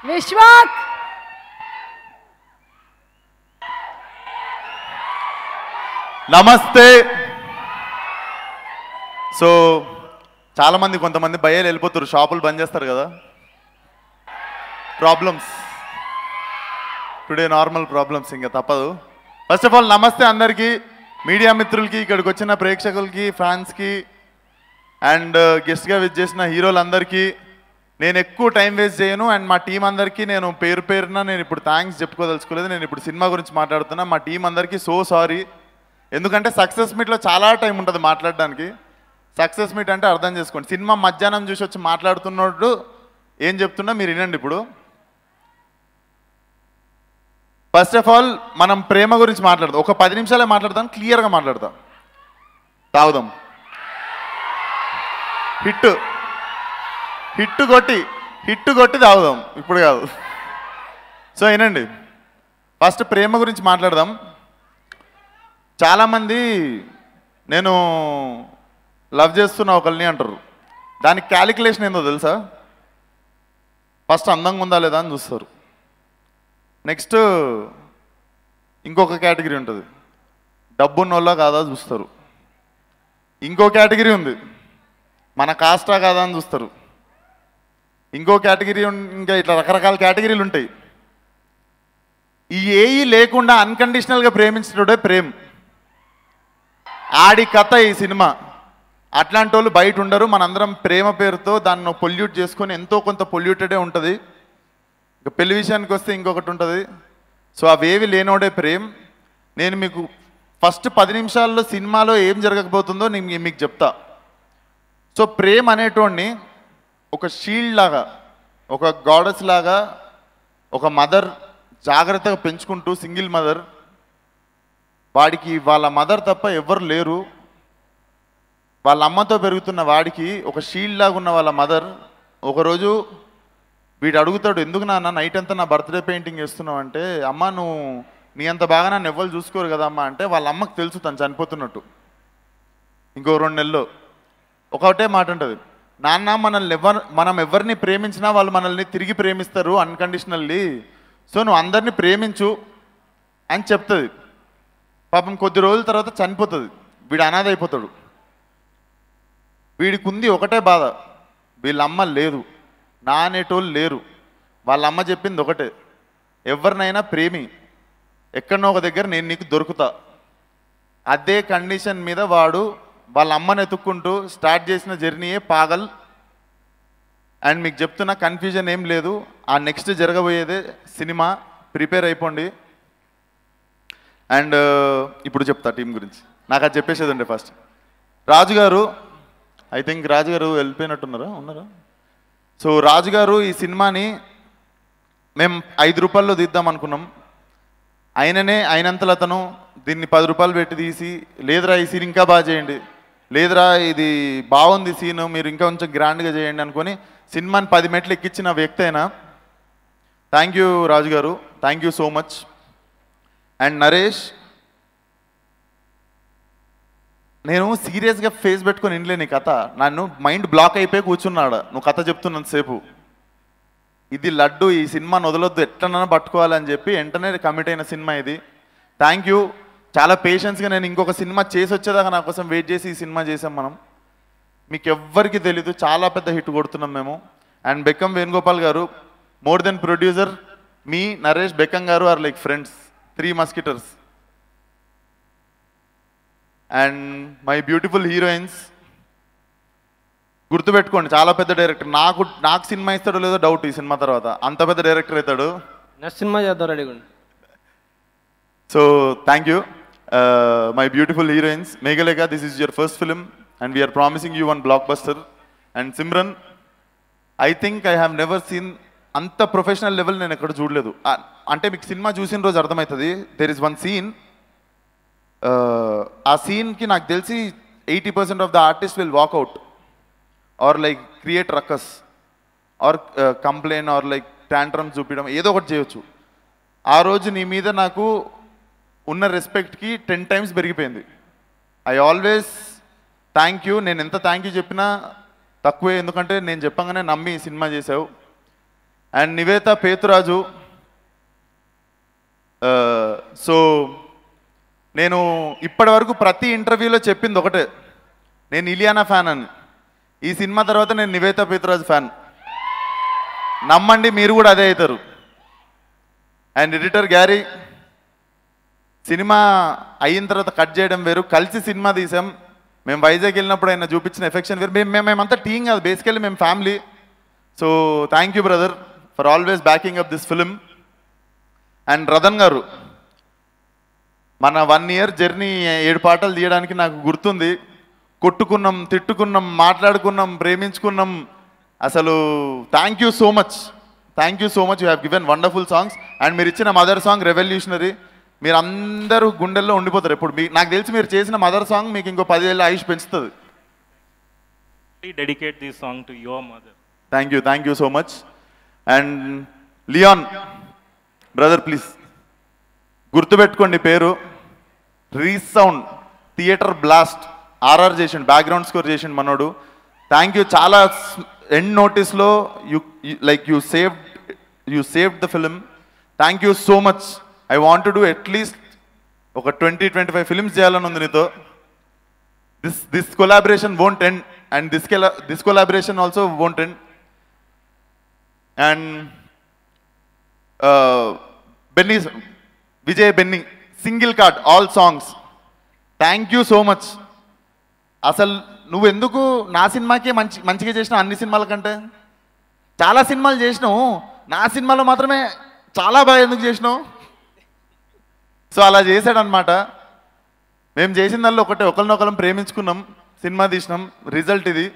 విశ్వక్ నమస్తే. సో చాలామంది కొంతమంది భయాలు వెళ్ళిపోతారు, షాపులు బంద్ చేస్తారు కదా. ప్రాబ్లమ్స్ టుడే నార్మల్ ప్రాబ్లమ్స్, ఇంకా తప్పదు. ఫస్ట్ ఆఫ్ ఆల్ నమస్తే అందరికీ, మీడియా మిత్రులకి, ఇక్కడికి వచ్చిన ప్రేక్షకులకి, ఫ్యాన్స్కి అండ్ గెస్ట్గా విజిట్ చేసిన హీరోలందరికీ నేను ఎక్కువ టైం వేస్ట్ చేయను. అండ్ మా టీం అందరికీ నేను పేరు పేరున నేను ఇప్పుడు థ్యాంక్స్ చెప్పుకోదలుచుకోలేదు. నేను ఇప్పుడు సినిమా గురించి మాట్లాడుతున్నా. మా టీం అందరికీ సో సారీ. ఎందుకంటే సక్సెస్ మీట్లో చాలా టైం ఉంటుంది మాట్లాడడానికి. సక్సెస్ మీట్ అంటే అర్థం చేసుకోండి, సినిమా మధ్యాహ్నం చూసి వచ్చి మాట్లాడుతున్నట్టు ఏం చెప్తున్నా మీరు వినండి. ఇప్పుడు ఫస్ట్ ఆఫ్ ఆల్ మనం ప్రేమ గురించి మాట్లాడదాం. ఒక 10 నిమిషాలే మాట్లాడదాం, క్లియర్గా మాట్లాడదాం. తాగుదాం, హిట్టు కొట్టి తాగుదాం, ఇప్పుడు కాదు. సో వినండి, ఫస్ట్ ప్రేమ గురించి మాట్లాడదాం. చాలామంది నేను లవ్ చేస్తున్న ఒకరిని అంటారు. దానికి క్యాలిక్యులేషన్ ఏందో తెలుసా? ఫస్ట్ అందంగా ఉందా లేదా అని చూస్తారు. నెక్స్ట్ ఇంకొక కేటగిరీ ఉంటుంది, డబ్బున్నోళ్ళ కాదా చూస్తారు. ఇంకో కేటగిరీ ఉంది, మన కాస్టా కాదా అని చూస్తారు. ఇంకో కేటగిరీ, ఇంకా ఇట్లా రకరకాల కేటగిరీలు ఉంటాయి. ఈ ఏఈ లేకుండా అన్కండిషనల్గా ప్రేమించడే ప్రేమ. ఆడి కథ ఈ సినిమా. అట్లాంటి వాళ్ళు బయట ఉండరు. మనందరం ప్రేమ పేరుతో దాన్ని పొల్యూట్ చేసుకొని, ఎంతో కొంత పొల్యూటెడే ఉంటుంది. ఇక పెళ్లి విషయానికి వస్తే ఇంకొకటి ఉంటుంది. సో అవేవి లేనోడే ప్రేమ్. నేను మీకు ఫస్ట్ 10 నిమిషాల్లో సినిమాలో ఏం జరగకపోతుందో నేను మీకు చెప్తా. సో ప్రేమ్ అనేటోడిని ఒక షీల్డ్ లాగా, ఒక గాడెస్ లాగా, ఒక మదర్ జాగ్రత్తగా పెంచుకుంటూ, సింగిల్ మదర్, వాడికి వాళ్ళ మదర్ తప్ప ఎవ్వరు లేరు. వాళ్ళ అమ్మతో పెరుగుతున్న వాడికి ఒక షీల్డ్ లాగా ఉన్న వాళ్ళ మదర్ ఒకరోజు వీడు అడుగుతాడు, ఎందుకు నాన్న నైట్ అంతా నా బర్త్డే పెయింటింగ్ వేస్తున్నావు అంటే, అమ్మ నువ్వు నీ అంత బాగా నన్ను ఎవ్వరు చూసుకోరు కదా అమ్మ అంటే, వాళ్ళ అమ్మకు తెలుసు తను చనిపోతున్నట్టు. ఇంకో 2 నెలల్లో ఒకటే మాట ఉంటుంది, నాన్న మనం ఎవరిని ప్రేమించినా వాళ్ళు మనల్ని తిరిగి ప్రేమిస్తారు అన్కండిషనల్లీ. సో నువ్వు అందరినీ ప్రేమించు అని చెప్తుంది. పాపం కొద్ది రోజుల తర్వాత చనిపోతుంది. వీడు అనాథ అయిపోతాడు. వీడికి ఉంది ఒకటే బాధ, వీళ్ళ అమ్మ లేదు, నా అనేటోళ్ళు లేరు. వాళ్ళ అమ్మ చెప్పింది ఒకటే, ఎవరినైనా ప్రేమి, ఎక్కడనో ఒక దగ్గర నేను నీకు దొరుకుతా. అదే కండిషన్ మీద వాడు వాళ్ళ అమ్మని ఎత్తుక్కుంటూ స్టార్ట్ చేసిన జర్నీయే పాగల్. అండ్ మీకు చెప్తున్న కన్ఫ్యూజన్ ఏం లేదు, ఆ నెక్స్ట్ జరగబోయేదే సినిమా. ప్రిపేర్ అయిపోండి. అండ్ ఇప్పుడు చెప్తా టీం గురించి. నాకు అది చెప్పేసేది ఉండే ఫస్ట్. రాజుగారు, ఐ థింక్ రాజుగారు వెళ్ళిపోయినట్టున్నారా, ఉన్నారా? సో రాజుగారు ఈ సినిమాని మేము 5 రూపాయల్లో తీద్దాం అనుకున్నాం. అయినంతలో అతను దీన్ని 10 రూపాయలు పెట్టి తీసి, లేదురా ఈ సీన్ ఇంకా బాగా చేయండి, లేదురా ఇది బాగుంది సీను, మీరు ఇంకా కొంచెం గ్రాండ్గా చేయండి అనుకొని సినిమాని 10 మెట్లు ఎక్కించిన వ్యక్తి అయినా. థ్యాంక్ యూ రాజుగారు, thank you so much. And Naresh, నేను సీరియస్గా ఫేస్ పెట్టుకొని వినలే నీ కథ. నన్ను మైండ్ బ్లాక్ అయిపోయి కూర్చున్నాడు నువ్వు కథ చెప్తున్నంతసేపు. ఇది లడ్డు, ఈ సినిమాను వదలొద్దు, ఎట్లనైనా పట్టుకోవాలని చెప్పి వెంటనే కమిట్ అయిన సినిమా ఇది. Thank you. చాలా పేషెన్స్గా నేను ఇంకొక సినిమా చేసి వచ్చేదాకా నా కోసం వెయిట్ చేసి ఈ సినిమా చేసాం మనం. మీకు ఎవ్వరికి తెలీదు, చాలా పెద్ద హిట్ కొడుతున్నాం మేము. And Bekkam Venugopal garu, more than producer, మీ Naresh, Bekkam garu are like friends, 3 musketeers. And my beautiful heroines, గుర్తుపెట్టుకోండి చాలా పెద్ద డైరెక్టర్. నాకు సినిమా ఇస్తాడో లేదో డౌట్ ఈ సినిమా తర్వాత, అంత పెద్ద డైరెక్టర్ అవుతాడు. నెక్స్ట్ సినిమా చేద్దాం రెడీగా. So thank you my beautiful heroines. Meghalekha, this is your first film and we are promising you one blockbuster. And Simran, I think I have never seen అంత ప్రొఫెషనల్ లెవెల్ నేను ఎక్కడ చూడలేదు. అంటే మీకు సినిమా చూసిన రోజు అర్థమవుతుంది. దెర్ ఇస్ వన్ సీన్, ఆ సీన్కి నాకు తెలిసి 80% of the artist will walkout or like create ruckus or complain or like tantrum చూపించడం, ఏదో ఒకటి చేయొచ్చు. ఆ రోజు నీ మీద నాకు ఉన్న రెస్పెక్ట్కి 10 times పెరిగిపోయింది. I always thank you. నేను ఎంత థ్యాంక్ యూ చెప్పినా తక్కువే, ఎందుకంటే నేను చెప్పంగానే నమ్మి సినిమా చేసావు. అండ్ నివేత పేతురాజు. సో నేను ఇప్పటి వరకు ప్రతి ఇంటర్వ్యూలో చెప్పింది ఒకటే, నేను ఇలియానా ఫ్యాన్ అని. ఈ సినిమా తర్వాత నేను నివేత పేతురాజు ఫ్యాన్. నమ్మండి, మీరు కూడా అదే అవుతారు. అండ్ ఎడిటర్ గ్యారీ, సినిమా అయిన తర్వాత కట్ చేయడం వేరు, కలిసి సినిమా తీసాం. మేము వైజాగ్ వెళ్ళినప్పుడు ఆయన చూపించిన ఎఫెక్షన్ వేరు. మేమంతా టీం కాదు, బేసికల్లీ మేము family. So thank you brother for always backing up this film. And Ratan garu, మన 1 year జర్నీ 7 పాటలు తీయడానికి నాకు గుర్తుంది. కొట్టుకున్నాం, తిట్టుకున్నాం, మాట్లాడుకున్నాం, ప్రేమించుకున్నాం. అసలు thank you so much, thank you so much. You have given wonderful songs. And మీరు ఇచ్చిన మదర్ సాంగ్ రెవల్యూషనరీ. మీరు అందరూ గుండెల్లో ఉండిపోతారు ఎప్పుడు. నాకు తెలిసి మీరు చేసిన మదర్ సాంగ్ మీకు ఇంకో 10 ఏళ్ళ ఆయుష్ పెంచుతుంది. Dedicate this song to your mother. Thank you so much. And Leon brother, please గుర్తుపెట్టుకోండి పేరు. రీసౌండ్ థియేటర్ బ్లాస్ట్ ఆర్ఆర్ చేసిండు, బ్యాక్గ్రౌండ్ స్కోర్ చేసిండు మనోడు. Thank you. చాలా ఎండ్ నోటీస్లో you saved the film. Thank you so much. I want to do at least ఒక 20-25 films చేయాలని ఉంది నీతో. This collaboration won't end, and this collaboration also won't end. And Benny, Vijay Benny, single card all songs. Thank you so much. అసలు నువ్వు ఎందుకు నా సినిమాకే మంచిగా చేసినావు అన్ని సినిమాల కంటే? చాలా సినిమాలు చేసినావు, నా సినిమాలో మాత్రమే చాలా బాగా ఎందుకు చేసినావు? సో అలా చేశాడనమాట. మేము చేసిన దానిలో ఒకటే, ఒకరినొకరం ప్రేమించుకున్నాం, సినిమా తీసినాం, రిజల్ట్ ఇది.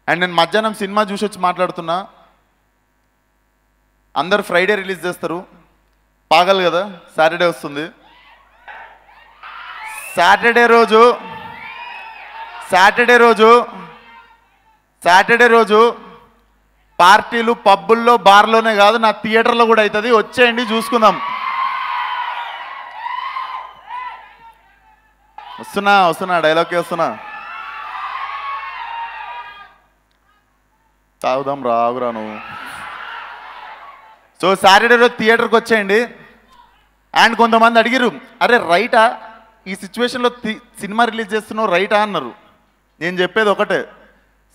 అండ్ నేను మధ్యాహ్నం సినిమా చూసి వచ్చి మాట్లాడుతున్నా. అందరు ఫ్రైడే రిలీజ్ చేస్తారు, పాగలు కదా, సాటర్డే వస్తుంది. సాటర్డే రోజు పార్టీలు పబ్బుల్లో బార్లోనే కాదు, నా థియేటర్లో కూడా అవుతుంది. వచ్చేయండి, చూసుకుందాం. వస్తున్నా డైలాగ్కి వస్తున్నా. తాగుదాం రాగురా నువ్వు. సో సాటర్డే రోజు థియేటర్కి వచ్చేయండి. అండ్ కొంతమంది అడిగిరు, అరే రైటా ఈ సిచ్యువేషన్లో సినిమా రిలీజ్ చేస్తున్నావు, రైటా అన్నారు. నేను చెప్పేది ఒకటే,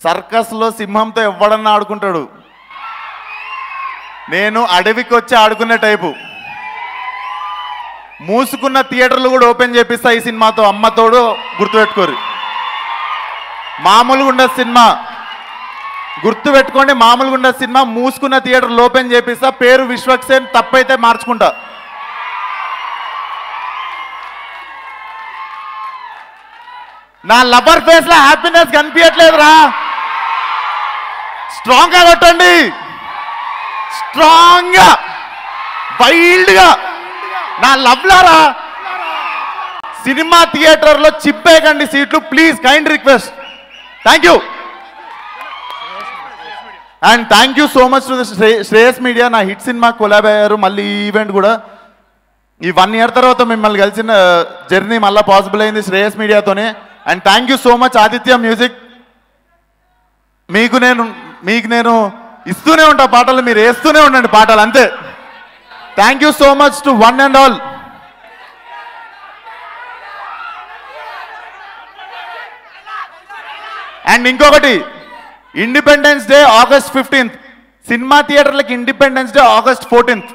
సర్కస్లో సింహంతో ఎవడన్నా ఆడుకుంటాడు, నేను అడవికి వచ్చి ఆడుకునే టైపు. మూసుకున్న థియేటర్లు కూడా ఓపెన్ చేపిస్తా ఈ సినిమాతో, అమ్మతోడు గుర్తుపెట్టుకోరు. మామూలుగా ఉండదు సినిమా, గుర్తుపెట్టుకోండి, మామూలుగా ఉండదు సినిమా. మూసుకున్న థియేటర్లు ఓపెన్ చేపిస్తా. పేరు విశ్వక్సేన్, తప్పైతే మార్చుకుంటా. నా లవర్ ఫేస్ లో హ్యాపీనెస్ కనిపించట్లేదురా. స్ట్రాంగ్ గా కొట్టండి, స్ట్రాంగ్ గా, వైల్డ్ గా. నా లవ్లారా, సినిమా థియేటర్లో చిప్పేయకండి సీట్లు please, kind request. Thank you. And thank you so much to Shreyas media. నా హిట్ సినిమా కొలాబ్ అయ్యారు. మళ్ళీ ఈ ఈవెంట్ కూడా ఈ 1 year తర్వాత మిమ్మల్ని కలిసిన జర్నీ మళ్ళీ పాసిబుల్ అయింది శ్రేయస్ మీడియాతోనే. And thank you so much Aditya music. మీకు నేను ఇస్తూనే ఉంటా పాటలు, మీరు వేస్తూనే ఉండండి పాటలు, అంతే. Thank you so much to one and all. అండ్ ఇంకొకటి, independence day August 15th, cinema థియేటర్లకి ఇండిపెండెన్స్ డే August 14th.